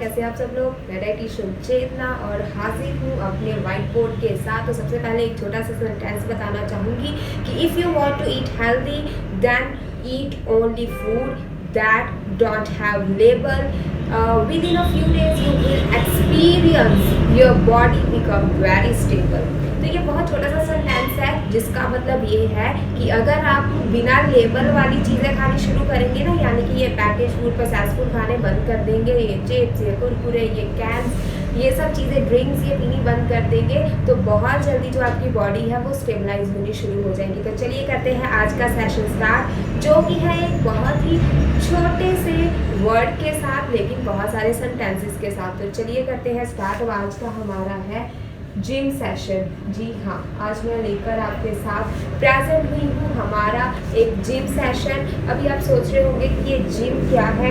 कैसे आप सब लोग। मैं डाइटिशियन चेतना और हाजिर हूँ अपने व्हाइट बोर्ड के साथ। तो सबसे पहले एक छोटा सा सेंटेंस बताना चाहूँगी कि if you want to eat healthy then eat only food that don't have label. Within a few days you will experience your body become very stable। तो ये बहुत छोटा सा सेंटेंस है जिसका मतलब ये है कि अगर आप बिना लेबल वाली चीज़ें खानी शुरू करेंगे ना, यानी कि ये पैकेज फूड प्रोसेस्ड फूड खाने बंद कर देंगे, ये चिप्स, ये कुरकुरे, ये कैंस, ये सब चीज़ें, ड्रिंक्स ये पीनी बंद कर देंगे, तो बहुत जल्दी जो आपकी बॉडी है वो स्टेबलाइज होनी शुरू हो जाएगी। तो चलिए करते हैं आज का सेशन स्टार्ट, जो कि है एक बहुत ही छोटे से वर्ड के साथ लेकिन बहुत सारे सेंटेंसेस के साथ। तो चलिए करते हैं स्टार्ट। आज का हमारा है जिम सेशन। जी हाँ, आज मैं लेकर आपके साथ प्रेजेंट हुई हूँ हमारा एक जिम सेशन। अभी आप सोच रहे होंगे कि ये जिम क्या है।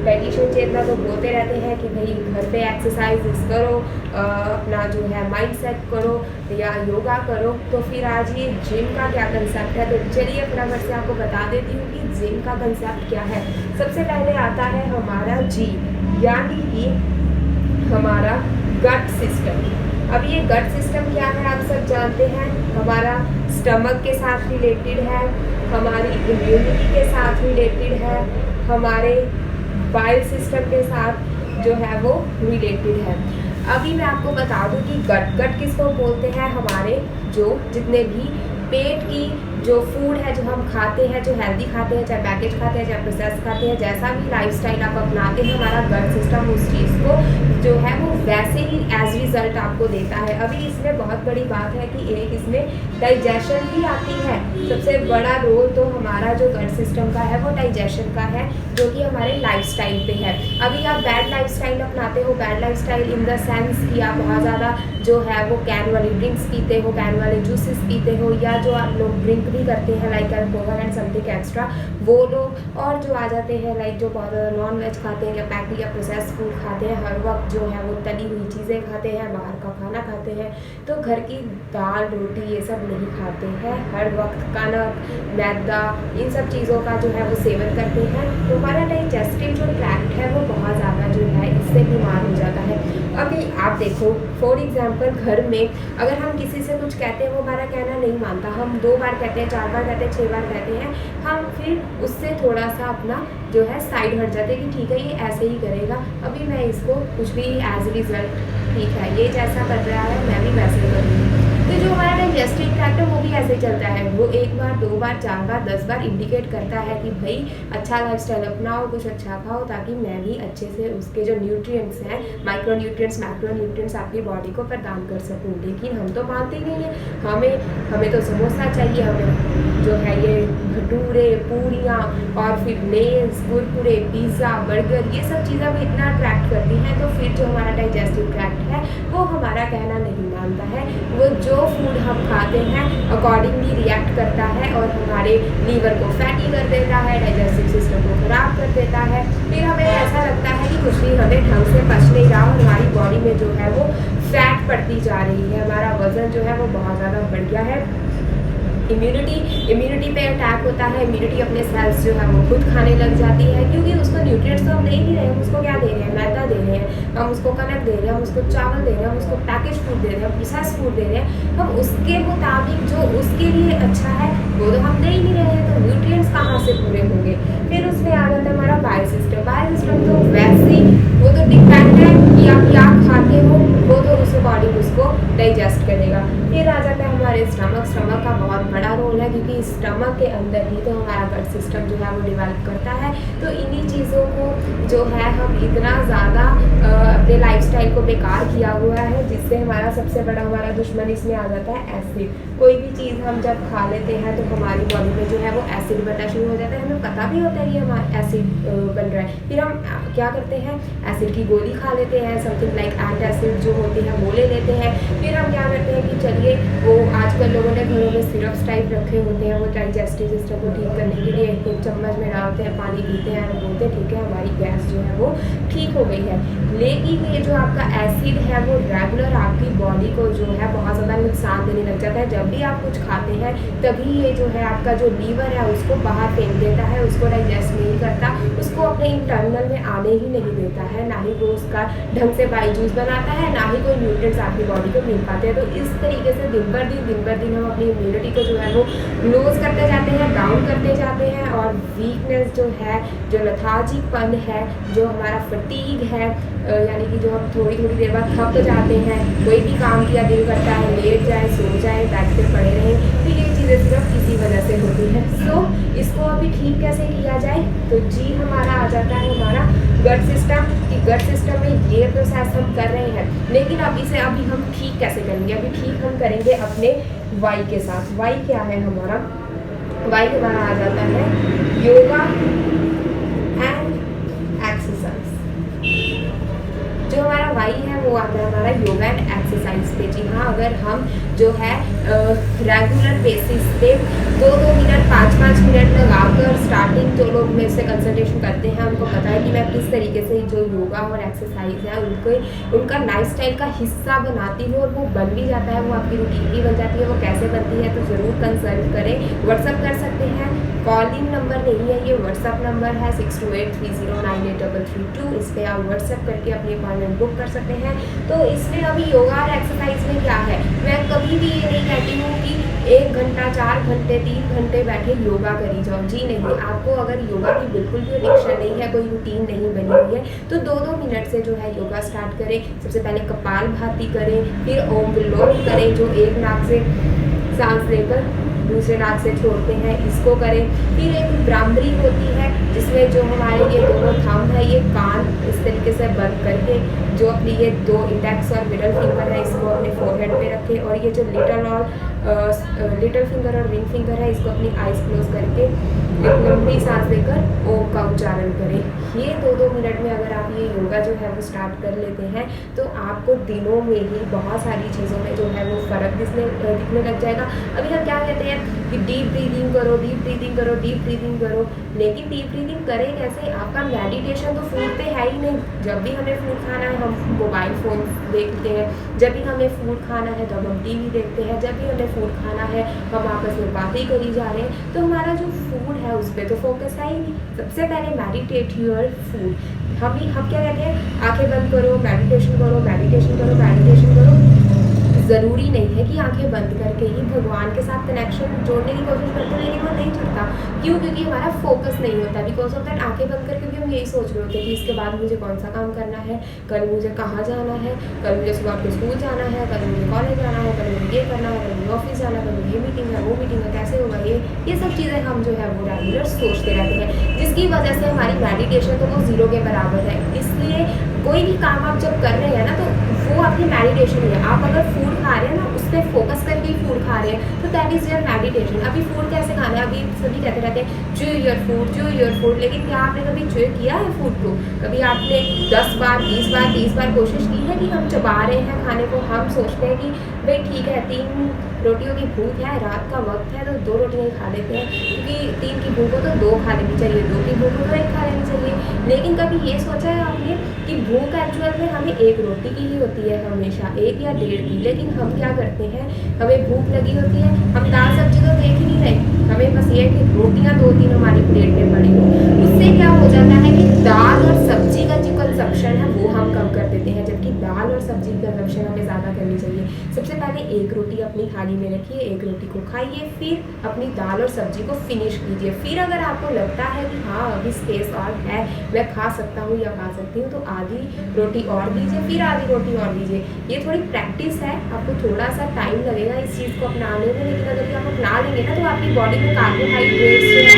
डाइटिशियन चेतना तो बोलते रहते हैं कि भाई घर पे एक्सरसाइज करो, अपना जो है माइंड सेट करो या योगा करो, तो फिर आज ये जिम का क्या कंसेप्ट है। तो चलिए फटाफट से आपको बता देती हूँ कि जिम का कंसेप्ट क्या है। सबसे पहले आता है हमारा जी, यानी कि हमारा गट सिस्टम। अब ये गट सिस्टम क्या है आप सब जानते हैं। हमारा स्टमक के साथ रिलेटेड है, हमारी इम्यूनिटी के साथ रिलेटेड है, हमारे बाइल सिस्टम के साथ जो है वो रिलेटेड है। अभी मैं आपको बता दूं कि गट किसको बोलते हैं। हमारे जो जितने भी पेट की जो फूड है जो हम खाते हैं, जो हेल्दी खाते हैं, चाहे पैकेज खाते हैं चाहे प्रोसेस खाते हैं, जैसा भी लाइफस्टाइल आप अपनाते हैं, हमारा गट सिस्टम उस चीज़ को जो है वो वैसे ही एज रिजल्ट आपको देता है। अभी इसमें बहुत बड़ी बात है कि एक इसमें डाइजेशन भी आती है। सबसे बड़ा रोल तो हमारा जो गट सिस्टम का है वो डाइजेशन का है, जो कि हमारे लाइफस्टाइल पे है। अभी आप बैड लाइफस्टाइल अपनाते हो, bad lifestyle in the sense कि आप बहुत ज़्यादा जो है वो कैन वाली ड्रिंक्स पीते हो, कैन वाले जूसेस पीते हो, या जो आप लोग ड्रिंक भी करते हैं like alcohol and something extra, वो लोग, और जो आ जाते हैं लाइक जो बहुत ज़्यादा नॉन वेज खाते हैं या पैकेज या प्रोसेस फूड खाते हैं, हर वक्त जो है वो तली हुई चीज़ें खाते हैं, बाहर का खाना खाते हैं, तो घर की दाल रोटी ये सब नहीं खाते हैं, हर वक्त कनक मैदा इन सब चीज़ों का जो है वो सेवन करते हैं, तो हमारा डाइजेस्टिव जो ट्रैक्ट है वो बहुत ज़्यादा जो है इससे बीमार हो जाता है। अभी आप देखो फॉर एग्जांपल घर में अगर हम किसी से कुछ कहते हैं, वो हमारा कहना नहीं मानता, हम 2 बार कहते हैं, 4 बार कहते हैं, 6 बार कहते हैं, हम फिर उससे थोड़ा सा अपना जो है साइड हट जाते हैं कि ठीक है ये ऐसे ही करेगा, अभी मैं इसको कुछ भी एज रिजल्ट ठीक है ये जैसा कर रहा है मैं भी वैसे ही करूँगी। तो जो हमारा डाइजेस्टिव ट्रैक्ट है वो भी ऐसे ही चलता है, वो 1 बार 2 बार 4 बार 10 बार इंडिकेट करता है कि भाई अच्छा लाइफस्टाइल अपनाओ, कुछ अच्छा खाओ, ताकि मैं भी अच्छे से उसके जो न्यूट्रिएंट्स हैं, माइक्रो न्यूट्रिएंट्स मैक्रो न्यूट्रिएंट्स आपकी बॉडी को प्रदान कर सकूँ। लेकिन हम तो मानते ही नहीं है, हमें तो समोसा चाहिए, हमें जो है ये भटूरे पूरियाँ और फिर लेस कुरकुरे पिज़्ज़ा बर्गर ये सब चीज़ें भी इतना अट्रैक्ट करती हैं, तो फिर जो हमारा डाइजेस्टिव ट्रैक्ट है वो हमारा कहना नहीं मानता है, वो जो फूड हम खाते हैं अकॉर्डिंगली रिएक्ट करता है और हमारे लीवर को फैटी कर देता है, डाइजेस्टिव सिस्टम को ख़राब कर देता है। फिर हमें ऐसा लगता है कि कुछ भी हमें ढंग से पच नहीं रहा और हमारी बॉडी में जो है वो फैट बढ़ती जा रही है, हमारा वज़न जो है वो बहुत ज़्यादा बढ़ गया है। इम्यूनिटी पे अटैक होता है, इम्यूनिटी अपने सेल्स जो है वो खुद खाने लग जाती है, क्योंकि उसको न्यूट्रिएंट्स तो हम दे ही नहीं रहे हैं, हम उसको क्या दे रहे हैं, मैदा दे रहे हैं, हम उसको कनक दे रहे हैं, हम उसको चावल दे रहे हैं, हम उसको पैकेज फूड दे रहे हैं, प्रोसेस फूड दे रहे हैं, हम उसके मुताबिक जो उसके लिए अच्छा है वो तो हम दे ही नहीं रहे हैं, तो न्यूट्रिएंट्स कहाँ से पूरे होंगे। फिर उसमें आ जाता है हमारा बाइल सिस्टम तो वैसे ही वो तो डिपेंड है कि आप क्या खाते हो, वो तो उस अकॉर्डिंग उसको डाइजेस्ट करेगा। फिर आ जाता है हमारे स्टमक का बहुत बड़ा रोल है, क्योंकि स्टमक के अंदर ही तो हमारा गट सिस्टम जो है वो डेवलप करता है। तो इन्हीं चीज़ों को जो है हम इतना ज़्यादा अपने लाइफस्टाइल को बेकार किया हुआ है, जिससे हमारा सबसे बड़ा हमारा दुश्मन इसमें आ जाता है एसिड। कोई भी चीज़ हम जब खा लेते हैं तो हमारी बॉडी में जो है वो एसिड बनना शुरू हो जाता है, हमें पता भी होता है कि हमारा एसिड बन रहा है, फिर हम क्या करते हैं एसिड की गोली खा लेते हैं, समथिंग लाइक एंटासिड जो होती है वो ले लेते हैं। फिर हम क्या करते हैं कि चलिए वो आजकल लोगों ने घरों में सिरप्स टाइप रखे होते हैं, वो डाइजेस्टिव सिस्टम को ठीक करने के लिए 1 चम्मच में डालते हैं, पानी पीते हैं और बोलते हैं ठीक है हमारी गैस जो है वो ठीक हो गई है। लेकिन ये जो आपका एसिड है वो रेगुलर आपकी बॉडी को जो है बहुत ज़्यादा नुकसान देने लग जाता है। जब भी आप कुछ खाते हैं तभी ये जो है आपका जो लीवर है उसको बाहर फेंक देता है, उसको डाइजेस्ट नहीं करता, उसको अपने इंटरनल में आने ही नहीं देता है, ना ही वो उसका ढंग से बाइजूस बनाता है, ना ही कोई न्यूट्रिएंट्स आपकी बॉडी को मिल पाते हैं। तो इस तरीके से दिन पर दिन हम अपनी इम्यूनिटी को जो है वो लूज करते जाते हैं, डाउन करते जाते हैं, और वीकनेस जो है, जो लथार्जिकपन है, जो हमारा फटीग है, यानी कि जो हम थोड़ी देर बाद थक जाते हैं, कोई भी काम किया दिल करता है लेट जाए, सो जाए, बैठ कर पड़े रहें, तो ये चीज़ें सिर्फ इसी वजह से होती है। सो इसको अभी ठीक कैसे किया जाए? तो जी हमारा आ जाता है हमारा गट सिस्टम, कि गट सिस्टम में ये प्रोसेस हम कर रहे हैं, लेकिन अब इसे अभी हम ठीक कैसे करेंगे? अभी ठीक हम करेंगे अपने वाई के साथ। वाई क्या है हमारा? वाई हमारा आ जाता है योगा एंड एक्सरसाइज। जो हमारा वाई है वो आता है हमारा योगा एंड एक्सरसाइज पे। जी हाँ, अगर हम जो है रेगुलर बेसिस पे 2-2 मिनट 5-5 मिनट लगाकर, स्टार्टिंग जो लोग मेरे से कंसल्टेशन करते हैं उनको पता है कि मैं किस तरीके से जो योगा और एक्सरसाइज है उनका लाइफस्टाइल का हिस्सा बनाती हूँ, और वो बन भी जाता है, वो आपकी रूटीन भी बन जाती है। वो कैसे बनती है तो ज़रूर कंसल्ट करें, व्हाट्सअप कर सकते हैं। कॉलिंग नंबर नहीं है, ये व्हाट्सअप नंबर है 6283098332। इस पर आप व्हाट्सअप करके अपनी अपॉइंटमेंट बुक कर सकते हैं। तो इसमें अभी योगा और एक्सरसाइज में क्या है, मैं कभी भी ये नहीं कहती हूँ कि 1 घंटा 4 घंटे 3 घंटे बैठे योगा करी जाओ। जी नहीं, आपको अगर योगा की बिल्कुल भी एडिक्शन नहीं है, कोई रूटीन नहीं बनी हुई है, तो 2-2 मिनट से जो है योगा स्टार्ट करें। सबसे पहले कपालभाति करें, फिर ओम विलोम करें, जो एक नाक से सांस लेकर दूसरे नाक से छोड़ते हैं, इसको करें। फिर एक भ्रामरी होती है जिसमें जो हमारे ये दोनों थंब है, ये कान इस तरीके से बंद करके, जो अपनी ये 2 इंडेक्स और मिडल फिंगर है इसको अपने फोरहेड पे रखें, और ये जो लिटिल फिंगर और रिंग फिंगर है इसको अपनी आइज क्लोज करके एक लंबी सांस लेकर ओम का उच्चारण करें। ये 2-2 मिनट में अगर आप ये योगा जो है वो स्टार्ट कर लेते हैं तो आपको दिनों में ही बहुत सारी चीज़ों में जो है वो फ़र्क दिखने लग जाएगा। अभी हम क्या कहते हैं कि डीप ब्रीदिंग करो, डीप ब्रीदिंग करो, डीप ब्रीदिंग करो, लेकिन डीप ब्रीदिंग करें कैसे? आपका मेडिटेशन तो फूड पे है ही नहीं। जब भी हमें फूड खाना है हम मोबाइल फ़ोन देखते हैं, जब भी हमें फूड खाना है तब हम टीवी देखते हैं, जब भी हमें फूड खाना है हम आपस में बातें करी जा रहे हैं, तो हमारा जो फूड है उस पर तो फोकस है ही नहीं। सबसे पहले मेडिटेट योर फूड। हम क्या कहते हैं? आंखें बंद करो, मेडिटेशन करो, मेडिटेशन करो, मेडिटेशन करो। ज़रूरी नहीं है कि आंखें बंद करके ही भगवान के साथ कनेक्शन जोड़ने की कोशिश करते हैं, लेकिन वो नहीं जुड़ता। क्यों? क्योंकि हमारा फोकस नहीं होता। बिकॉज ऑफ दैट आंखें बंद करके भी हम यही सोच रहे होते हैं कि इसके बाद मुझे कौन सा काम करना है, कल मुझे कहाँ जाना है, कल मुझे सुबह को स्कूल जाना है, कल मुझे कॉलेज जाना है, कल मुझे ये करना है, कल मुझे ऑफिस जाना है, कल मुझे ये मीटिंग है, वो मीटिंग है, कैसे होगा ये सब चीज़ें हम जो है वो रेगुलर सोचते रहते हैं, जिसकी वजह से हमारी मेडिटेशन तो वो ज़ीरो के बराबर है। इसलिए कोई भी काम आप जब कर रहे हैं ना तो वो आपकी मेडिटेशन है। आप अगर फूड खा रहे हैं ना उस पर फोकस करके ही फूड खा रहे हैं तो दैट इज़ योर मेडिटेशन। अभी फूड कैसे खाना है? अभी सभी कहते रहते हैं chew your food, chew your food, लेकिन क्या आपने कभी च्यू किया है फूड को? कभी आपने 10 बार 20 बार 30 बार कोशिश की है कि हम चबा रहे हैं खाने को? हम सोचते हैं कि भाई ठीक है 3 रोटियों की भूख है, रात का वक्त है तो 2 रोटियाँ ही खा लेते हैं, क्योंकि 3 की भूख हो तो 2 खा लेनी चाहिए, 2 की भूख हो तो 1 खा लेनी चाहिए। लेकिन कभी ये सोचा है आपने कि भूख एक्चुअल में हमें 1 रोटी की ही होती है, हमेशा 1 या 1.5 की। लेकिन हम क्या करते हैं, हमें भूख लगी होती है, हम दाल सब्जी तो देख ही नहीं रहे, हमें बस ये है कि रोटियाँ 2-3 हमारी प्लेट में पड़ी हो। उससे क्या हो जाता है कि दाल और सब्जी का जो कंजप्शन है वो हम कम कर देते हैं, जबकि दाल और सब्जी की कंजप्शन हमें ज़्यादा करनी चाहिए। सबसे पहले 1 रोटी अपनी थाली में रखिए, 1 रोटी को खाइए, फिर अपनी दाल और सब्जी को फिनिश कीजिए। फिर अगर आपको लगता है कि हाँ अभी स्पेस और है, मैं खा सकता हूँ या खा सकती हूँ, तो आधी रोटी और दीजिए, फिर आधी रोटी और दीजिए। ये थोड़ी प्रैक्टिस है, आपको थोड़ा सा टाइम लगेगा इस चीज़ को अपनाने में, लेकिन अगर ये आप अपना लेंगे ना तो आपकी बॉडी में कार्बोहाइड्रेट्स जो है,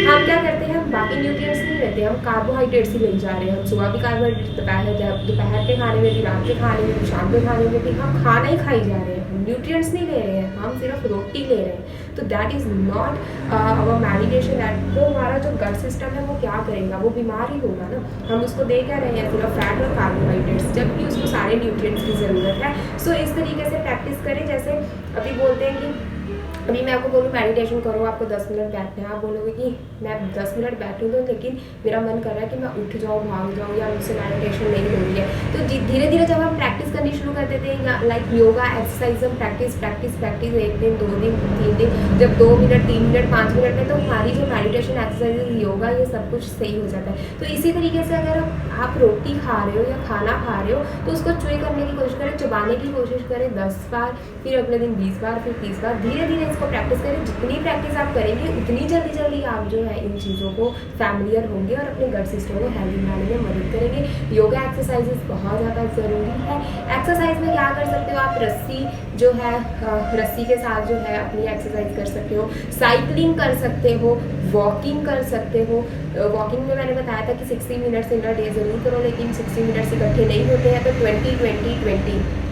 हम क्या करते हैं, हम बाकी न्यूट्रिएंट्स नहीं लेते, हम कार्बोहाइड्रेट्स ही ले जा रहे हैं। हम सुबह भी कार्बोहाइड्रेट्स, दोपहर के खाने में भी, रात के खाने में भी, शाम के खाने में भी हम खाना ही खाई जा रहे हैं, न्यूट्रिएंट्स नहीं ले रहे हैं, हम सिर्फ रोटी ले रहे हैं। तो that is not our meditation. तो हमारा जो गट सिस्टम है वो क्या करेगा? वो बीमार ही होगा ना। हम उसको दे क्या रहे हैं? सिर्फ फैट और कार्बोहाइड्रेट्स, जबकि उसको सारे न्यूट्रिएंट्स की ज़रूरत है। सो इस तरीके से प्रैक्टिस करें। जैसे अभी बोलते हैं कि अभी मैं आपको बोलूँ मेडिटेशन करो, आपको 10 मिनट बैठना है, आप बोलोगे कि मैं 10 मिनट बैठूँ तो, लेकिन मेरा मन कर रहा है कि मैं उठ जाऊँ, भाग जाऊँ, या मुझसे मेडिटेशन नहीं हो रही है। तो धीरे धीरे जब हम प्रैक्टिस करनी शुरू कर देते हैं, या लाइक योगा एक्सरसाइज हम प्रैक्टिस 1 दिन 2 दिन 3 दिन, जब 2 मिनट 3 मिनट 5 मिनट में, तो हमारी जो मेडिटेशन एक्सरसाइज योगा ये सब कुछ सही हो जाता है। तो इसी तरीके से अगर आप रोटी खा रहे हो या खाना खा रहे हो तो उसको च्युई करने की कोशिश करें, चबाने की कोशिश करें 10 बार, फिर अगले दिन 20 बार, फिर 30 बार, धीरे धीरे इसको प्रैक्टिस करें। जितनी प्रैक्टिस आप करेंगे उतनी जल्दी जल्दी आप जो है इन चीज़ों को फैमिलियर होंगे और अपने गट सिस्टम को हेल्दी बनाने में मदद करेंगे। योगा एक्सरसाइजेस बहुत ज़्यादा ज़रूरी है। एक्सरसाइज में क्या कर सकते हो आप, रस्सी जो है रस्सी के साथ जो है अपनी एक्सरसाइज कर सकते हो, साइकिलिंग कर सकते हो, वॉकिंग कर सकते हो। वॉकिंग में मैंने बताया था कि 60 मिनट्स इन अ डे ज़रूर करो, लेकिन 60 मिनट्स इकट्ठे नहीं होते हैं, तो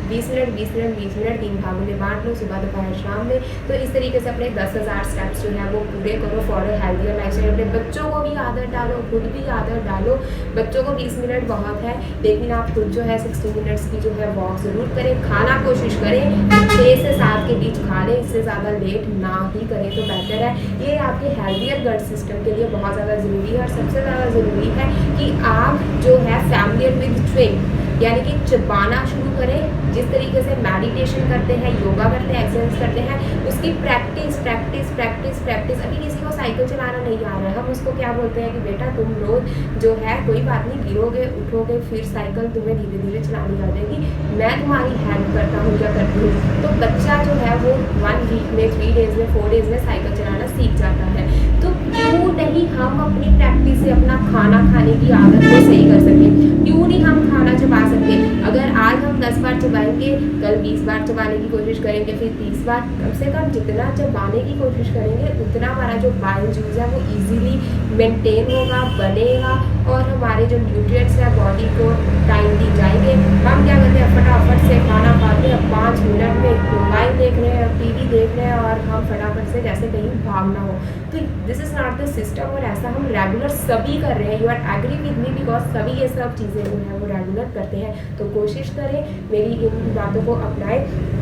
20 मिनट 20 मिनट 3 भागों में बांट लो, सुबह दोपहर शाम में। तो इस तरीके से अपने 10,000 स्टेप्स जो है वो पूरे करो फॉर अ हेल्दियर लाइफस्टाइल। अपने बच्चों को भी आदत डालो, खुद भी आदत डालो। बच्चों को 20 मिनट बहुत है, लेकिन आप खुद जो है 60 मिनट्स की जो है वॉक ज़रूर करें। खाना कोशिश करें 6 से 7 के बीच खा लें, इससे ज़्यादा लेट ना ही करें तो बेहतर है। ये आपके हेल्दियर गट सिस्टम के लिए बहुत ज़्यादा ज़रूरी है। और सबसे ज़्यादा ज़रूरी है कि आप जो है फैमिलियर विद च्युइंग, यानी कि चबाना शुरू करें। जिस तरीके से मेडिटेशन करते हैं, योगा करते हैं, एक्सरसाइज करते हैं, उसकी प्रैक्टिस प्रैक्टिस प्रैक्टिस प्रैक्टिस। अभी किसी को साइकिल चलाना नहीं आ रहा है, हम उसको क्या बोलते हैं कि बेटा तुम रोज जो है कोई बात नहीं, गिरोगे उठोगे, फिर साइकिल तुम्हें धीरे धीरे चलानी आ जाएगी, मैं तुम्हारी हेल्प करता हूँ या करती हूँ। तो बच्चा जो है वो 1 वीक में, 3 डेज में, 4 डेज में साइकिल चलाना सीख जाता है। तो क्यों नहीं हम अपनी प्रैक्टिस से अपना खाना खाने की आदत को सही कर सकते? क्यों नहीं हम खाना चबा सकते? अगर आज हम 10 बार चबाएंगे, कल 20 बार चबाने की कोशिश करेंगे, फिर 30 बार, कम से कम जितना चबाने की कोशिश करेंगे उतना हमारा जो बाइल जूस है वो इजीली मेंटेन होगा, बनेगा, और हमारे जो न्यूट्रिएंट्स है बॉडी को टाइमली जाएंगे। हम क्या करते हैं, फटाफट से खाना खाते हैं, 5 मिनट में मोबाइल देख रहे हैं, टीवी देख रहे हैं, और हम फटाफट से जैसे कहीं भागना हो। तो this is not the system, और ऐसा हम रेगुलर सभी कर रहे हैं। You are agree with me, because सभी ये सब चीज़ें जो है वो रेगुलर करते हैं। तो कोशिश करें मेरी इन बातों को अपनाएं।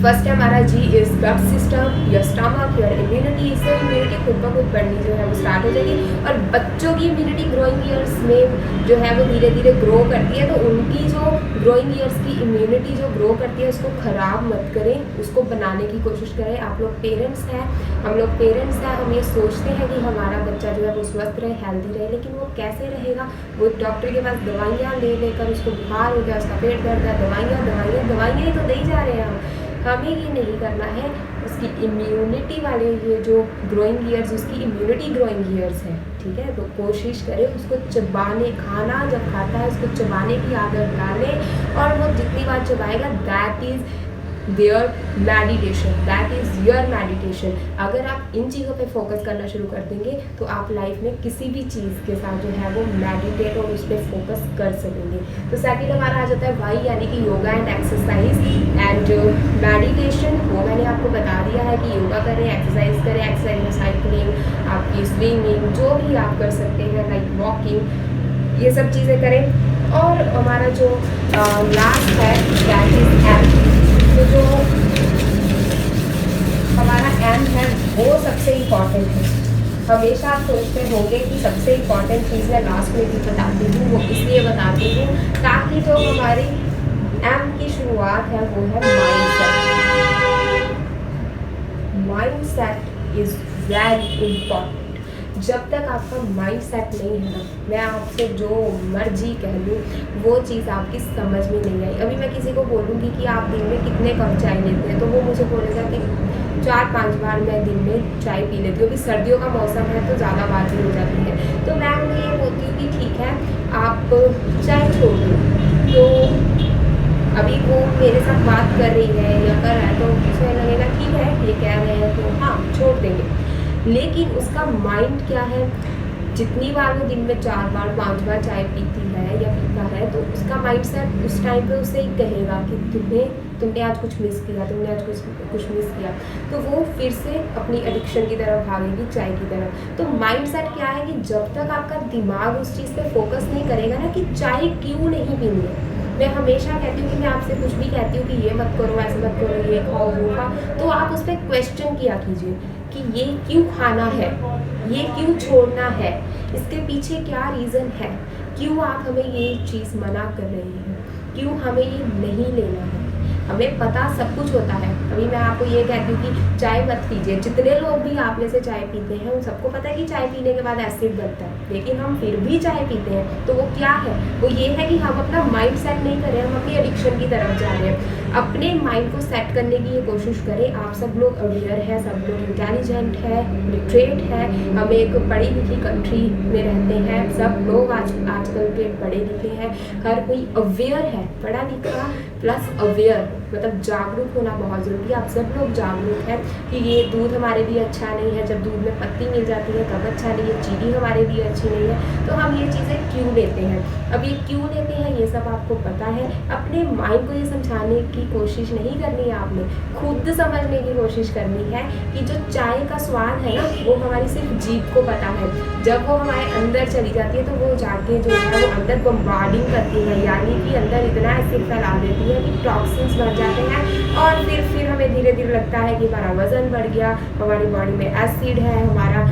फर्स्ट है हमारा जी is gut system, your stomach, your immunity. इससे इम्यूनिटी खुद ब खुद बढ़नी जो है वो स्टार्ट हो जाएगी। और बच्चों की इम्यूनिटी ग्रोइंग ईयर्स में जो है वो धीरे धीरे ग्रो करती है। तो उनकी जो ग्रोइंग ईयर्स की इम्यूनिटी जो ग्रो करती है उसको ख़राब मत करें, उसको बनाने की कोशिश करें। आप लोग पेरेंट्स हैं, हम लोग पेरेंट्स हैं, हम ये सोचते हैं कि हमारा बच्चा जो है वो स्वस्थ रहे, हेल्दी रहे, लेकिन वो कैसे रहेगा? वो डॉक्टर के पास दवाइयाँ ले लेकर, उसको बुखार हो गया, उसका पेट दर्द है, दवाइयाँ ही तो दे जा रहे हैं हम। हमें ये नहीं करना है। उसकी इम्यूनिटी वाले ये जो ग्रोइंग ईयर्स, उसकी इम्यूनिटी ग्रोइंग ईयर्स है, ठीक है। तो कोशिश करें उसको चबाने, खाना जब खाता है उसको चबाने की आदत डालें, और वो जितनी बार चबाएगा that is their meditation, that is your meditation. अगर आप इन चीज़ों पे फोकस करना शुरू कर देंगे तो आप लाइफ में किसी भी चीज़ के साथ जो है वो मेडिटेट और उस पर फोकस कर सकेंगे। तो सेकंड हमारा आ जाता है वाई, यानी कि yoga and exercise and meditation. वो मैंने आपको बता दिया है कि योगा करें, एक्सरसाइज करें, एक्सरसाइज में साइकिलिंग, आपकी स्विमिंग, जो भी आप कर सकते हैं, लाइक वॉकिंग, ये सब चीज़ें करें। और हमारा जो लास्ट है दैट इज एम। तो जो हमारा एम है वो सबसे इम्पॉर्टेंट है। हमेशा आप सोचते होंगे कि सबसे इम्पॉर्टेंट चीज़ मैं लास्ट में भी बताती हूँ, वो इसलिए बताती हूँ ताकि जो हमारी एम की शुरुआत है वो है mindset. Mindset is very important. जब तक आपका माइंड सेट नहीं है ना, मैं आपसे जो मर्जी कह लूँ वो चीज़ आपकी समझ में नहीं आई। अभी मैं किसी को बोलूँगी कि आप दिन में कितने कप चाय लेते हैं, तो वो मुझे बोलेगा कि 4-5 बार मैं दिन में चाय पी लेती हूँ। अभी सर्दियों का मौसम है तो ज़्यादा बात भी हो जाती है। तो मैं उन्हें ये बोलती हूँ कि ठीक है आप चाय छोड़ दो। तो अभी वो मेरे साथ बात कर रही है या कर रहा है तो मुझे लगेगा ठीक है ये कह रहे हैं तो हाँ छोड़ देंगे, लेकिन उसका माइंड क्या है, जितनी बार वो दिन में 4 बार 5 बार चाय पीती है या पीता है, तो उसका माइंड सेट उस टाइम पे उसे ही कहेगा कि तुमने आज कुछ मिस किया, तुमने आज कुछ मिस किया। तो वो फिर से अपनी एडिक्शन की तरफ भागेगी, चाय की तरफ। तो माइंड सेट क्या है कि जब तक आपका दिमाग उस चीज़ पे फोकस नहीं करेगा ना कि चाय क्यों नहीं पीनी है, मैं हमेशा कहती हूँ कि मैं आपसे कुछ भी कहती हूँ कि ये मत करो, ऐसे मत करो, ये खाओ वो खाओ, तो आप उस पर क्वेश्चन किया कीजिए कि ये क्यों खाना है, ये क्यों छोड़ना है, इसके पीछे क्या रीज़न है, क्यों आप हमें ये चीज़ मना कर रहे हैं, क्यों हमें ये नहीं लेना है। हमें पता सब कुछ होता है। अभी मैं आपको ये कहती हूँ कि चाय मत पीजिए, जितने लोग भी आप में से चाय पीते हैं उन सबको पता है कि चाय पीने के बाद एसिड बनता है, लेकिन हम फिर भी चाय पीते हैं। तो वो क्या है, वो ये है कि हम अपना माइंड सेट नहीं कर रहे हैं, हम अपनी एडिक्शन की तरफ जा रहे हैं। अपने माइंड को सेट करने की ये कोशिश करें। आप सब लोग अवेयर है, सब लोग इंटेलिजेंट है, लिटरेट है, हम एक पढ़ी लिखी कंट्री में रहते हैं, सब लोग आजकल के पढ़े लिखे हैं, हर कोई अवेयर है, पढ़ा लिखा प्लस अवेयर, मतलब जागरूक होना बहुत ज़रूरी है। आप सब लोग जागरूक हैं कि ये दूध हमारे लिए अच्छा नहीं है, जब दूध में पत्ती मिल जाती है तब अच्छा नहीं है, चीनी हमारे लिए अच्छी नहीं है, तो हम ये चीज़ें क्यों लेते हैं। अब ये क्यों लेते हैं ये सब आपको पता है। अपने माइंड को ये समझाने की कोशिश नहीं करनी है, आपने खुद समझने की कोशिश करनी है कि जो चाय का स्वाद है ना वो हमारी सिर्फ जीभ को पता है। जब वो हमारे अंदर चली जाती है तो वो जाके जो है वो अंदर बम्बार्डिंग करती है, यानी कि अंदर इतना एसिड फैला देती है कि टॉक्सिन्स बढ़ जाते हैं और फिर हमें धीरे धीरे लगता है कि हमारा वज़न बढ़ गया, हमारी बॉडी में एसिड है, हमारा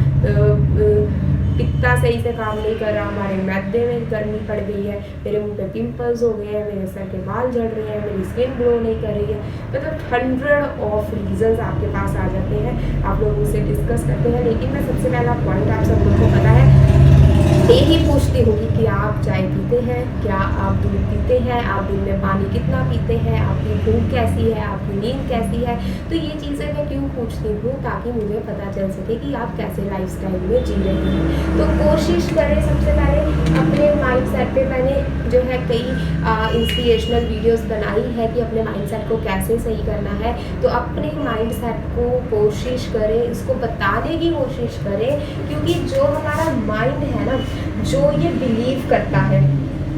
पित्ता सही से काम नहीं कर रहा, हमारे मैदे में गर्मी पड़ गई है, मेरे मुंह पे पिंपल्स हो गए हैं, मेरे सर के बाल झड़ रहे हैं, मेरी स्किन ग्लो नहीं कर रही है। मतलब 100 ऑफ रीजंस आपके पास आ जाते हैं, आप लोग उनसे डिस्कस करते हैं। लेकिन मैं सबसे पहला पॉइंट आप सब लोगों को पता है यही पूछती हूँ कि आप चाय पीते हैं, क्या आप दूध पीते हैं, आप दिन में पानी कितना पीते हैं, आपकी भूख कैसी है, आपकी नींद कैसी है। तो ये चीज़ें मैं क्यों पूछती हूँ, ताकि मुझे पता चल सके कि आप कैसे लाइफस्टाइल में जी रहे हैं। तो कोशिश करें सबसे पहले अपने माइंड सेट पे, मैंने जो है कई इंस्पिरेशनल वीडियोस बनाई है कि अपने माइंड सेट को कैसे सही करना है। तो अपने माइंड सेट को कोशिश करें, इसको बताने की कोशिश करें, क्योंकि जो हमारा माइंड है ना, जो ये बिलीव करता है,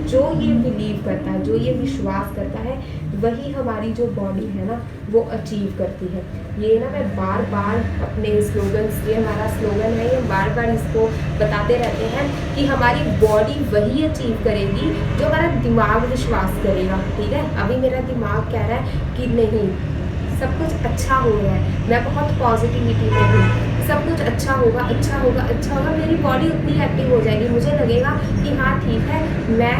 जो ये बिलीव करता है, जो ये विश्वास करता है, वही हमारी जो बॉडी है ना वो अचीव करती है। ये ना मैं बार बार अपने स्लोगन्स, ये हमारा स्लोगन है, ये बार बार इसको बताते रहते हैं कि हमारी बॉडी वही अचीव करेगी जो हमारा दिमाग विश्वास करेगा। ठीक है, अभी मेरा दिमाग कह रहा है कि नहीं सब कुछ अच्छा हो रहा है, मैं बहुत पॉजिटिविटी में हूँ, सब कुछ अच्छा होगा, अच्छा होगा, अच्छा होगा, मेरी बॉडी उतनी एक्टिव हो जाएगी, मुझे लगेगा कि हाँ ठीक है, मैं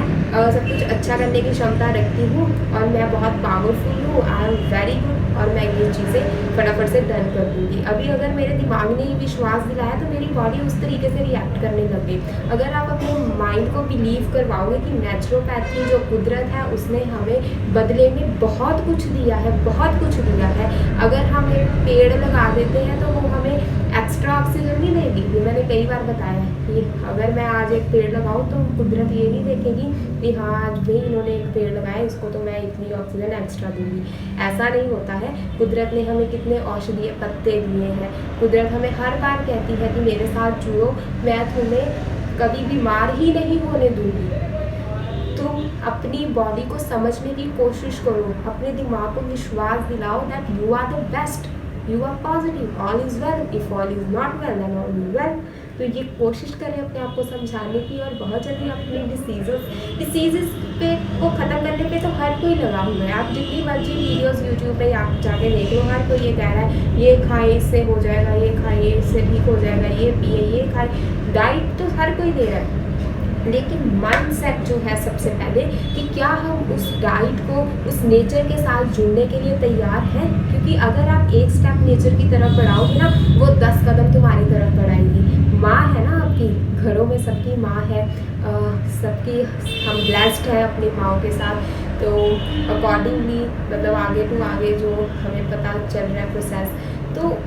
सब कुछ अच्छा करने की क्षमता रखती हूँ और मैं बहुत पावरफुल हूँ, आई एम वेरी गुड, और मैं ये चीज़ें फटाफट से डन कर दूँगी। अभी अगर मेरे दिमाग ने ही विश्वास दिलाया तो मेरी बॉडी उस तरीके से रिएक्ट करने लग गई। अगर आप अपने माइंड को बिलीव करवाओगे कि नेचुरोपैथी जो कुदरत है उसने हमें बदले में बहुत कुछ दिया है, बहुत कुछ दिया है। अगर हम एक पेड़ लगा देते हैं तो वो हमें एक्स्ट्रा ऑक्सीजन नहीं देगी। ये मैंने कई बार बताया है कि अगर मैं आज एक पेड़ लगाऊं तो कुदरत ये नहीं देखेगी कि हाँ आज भी इन्होंने एक पेड़ लगाया, इसको तो मैं इतनी ऑक्सीजन एक्स्ट्रा दूंगी। ऐसा नहीं होता है। कुदरत ने हमें कितने औषधीय पत्ते दिए हैं। कुदरत हमें हर बार कहती है कि मेरे साथ जुड़ो, मैं तुम्हें कभी बीमार ही नहीं होने दूंगी। तुम अपनी बॉडी को समझने की कोशिश करो, अपने दिमाग को विश्वास दिलाओ that you are the best, you are positive, all is well, if all is not well then all is well. तो ये कोशिश करें अपने आप को समझाने की, और बहुत जल्दी अपनी डिसीज़ पे को ख़त्म करने पे तो हर कोई लगा हुआ है। आप जितनी मर्जी वीडियोस यूट्यूब पे आप जाके देख लो, हर कोई ये कह रहा है ये खाएं इससे हो जाएगा, ये खाइए इससे ठीक हो जाएगा, ये पिए ये खाएं। डाइट तो हर कोई दे रहा है, लेकिन माइंडसेट जो है सबसे पहले कि क्या हम उस डाइट को उस नेचर के साथ जुड़ने के लिए तैयार हैं। क्योंकि अगर आप एक स्टेप नेचर की तरफ बढ़ाओगे ना, वो 10 कदम तुम्हारी तरफ बढ़ाएगी। माँ है ना आपकी, घरों में सबकी माँ है, सबकी हम ब्लेस्ड हैं अपनी माँओं के साथ। तो अकॉर्डिंगली मतलब आगे टू आगे जो हमें पता चल रहा है प्रोसेस, तो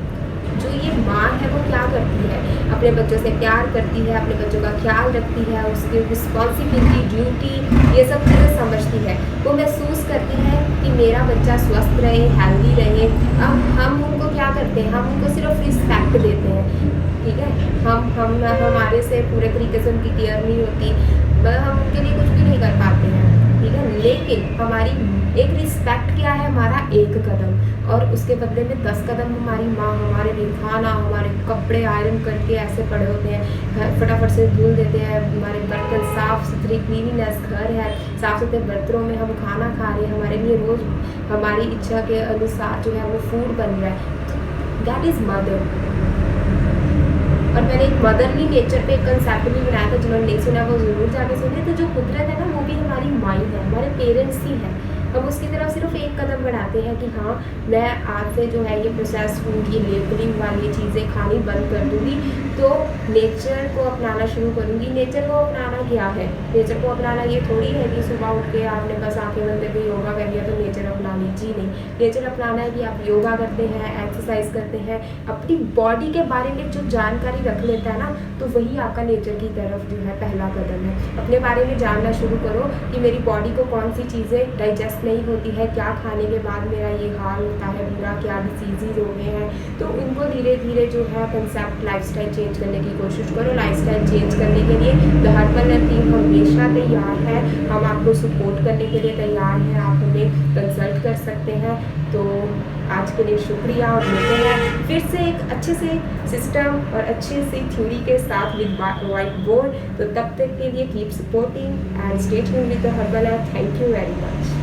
जो ये माँ है वो क्या करती है, अपने बच्चों से प्यार करती है, अपने बच्चों का ख्याल रखती है, उसकी रिस्पॉन्सिबिलिटी, ड्यूटी, ये सब चीज़ें समझती है। वो महसूस करती है कि मेरा बच्चा स्वस्थ रहे, हेल्दी रहे। अब हम उनको क्या करते हैं, हम उनको सिर्फ रिस्पेक्ट देते हैं। ठीक है, हमारे से पूरे तरीके से उनकी केयर नहीं होती, हम उनके लिए कुछ भी नहीं कर पाते हैं। ठीक है, लेकिन हमारी एक रिस्पेक्ट क्या है, हमारा एक कदम, और उसके बदले में 10 कदम हमारी माँ हमारे लिए खाना, हमारे कपड़े आयरन करके ऐसे पड़े होते हैं, घर फटाफट से धुल देते हैं, हमारे बर्तन साफ़ सुथरी क्लीनिनेस घर है, साफ़ सुथरे बर्तनों में हम खाना खा रहे हैं, हमारे लिए रोज़ हमारी इच्छा के अनुसार जो है वो फूड बन रहा है। That is mother. और मैंने एक मदरली नेचर पे एक कंसेप्ट भी बनाया था, जिन्होंने नहीं सुना वो ज़रूर जाके सुने। तो जो कुदरत है ना, वो भी हमारी माँ ही है, हमारे पेरेंट्स ही हैं। हम उसकी तरफ सिर्फ एक कदम बढ़ाते हैं कि हाँ, मैं आज से जो है ये प्रोसेस फूड, ये लेबलिंग वाली चीज़ें खानी बंद कर दूँगी, तो नेचर को अपनाना शुरू करूँगी। नेचर को अपनाना क्या है? नेचर को अपनाना ये थोड़ी है कि सुबह उठ के आपने बस आँखें बंद करके योगा कर लिया तो नेचर अपना लीजिए, नहीं। नेचर अपनाना है कि आप योगा करते हैं, एक्सरसाइज करते हैं, अपनी बॉडी के बारे में जो जानकारी रख लेता है ना, तो वही आपका नेचर की तरफ जो है पहला कदम है। अपने बारे में जानना शुरू करो कि मेरी बॉडी को कौन सी चीज़ें डाइजेस्ट नहीं होती है, क्या खाने के बाद मेरा ये हाल होता है बुरा, क्या डिसीज़ हो गए हैं। तो उनको धीरे धीरे जो है कंसेप्ट लाइफस्टाइल चेंज करने की कोशिश करो। लाइफस्टाइल चेंज करने के लिए द हर्बल टीम हमेशा तैयार है, हम आपको सपोर्ट करने के लिए तैयार हैं, आप हमें कंसल्ट कर सकते हैं। तो आज के लिए शुक्रिया, और मिलते हैं फिर से एक अच्छे से सिस्टम और अच्छे से थ्योरी के साथ विद वाइट बोर्ड। तो तब तक के लिए keep supporting and stay tuned with the herbal. Thank you very much.